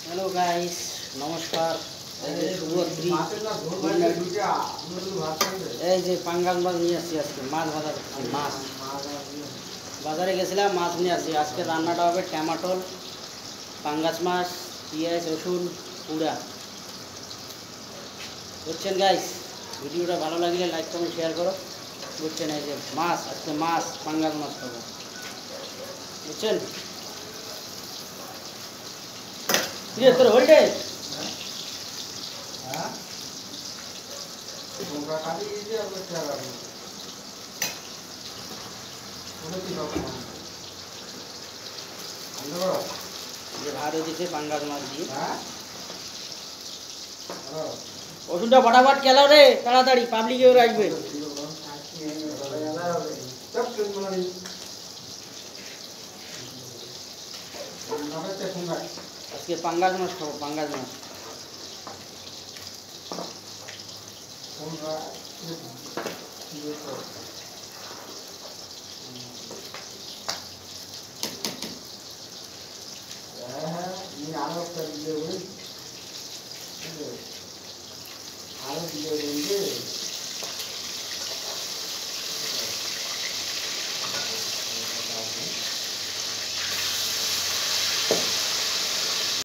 Hello guys, নমস্কার। শুভরাত্রি। এই যে পাঙ্গাস মাছ নিয়ে আসছি আজকে, মাছ ভাজা করছি। মাছ বাজারে গেছিলাম, মাছ নিয়ে আসছি। আজকে রান্নাটা হবে টমেটোল, পাঙ্গাস মাছ, পেঁয়াজ, রসুন পুড়া। বুঝছেন গাইস? ভিডিওটা ভালো লাগলে লাইক কমেন্ট শেয়ার করো। বুঝছেন? এই যে মাছ, আজকে মাছ, পাঙ্গাস মাছ খাবো। বুঝছেন? তোর হোল্ডে ভাত হয়েছে পাঙ্গাস মাছ দিয়ে। ওষুধটা ফটাফট খেলাও রে, তাড়াতাড়ি, পাবলিক এবার আসবে। আজকে পাঙ্গাস মাছ খাবো, পাঙ্গাস মাছ। আরো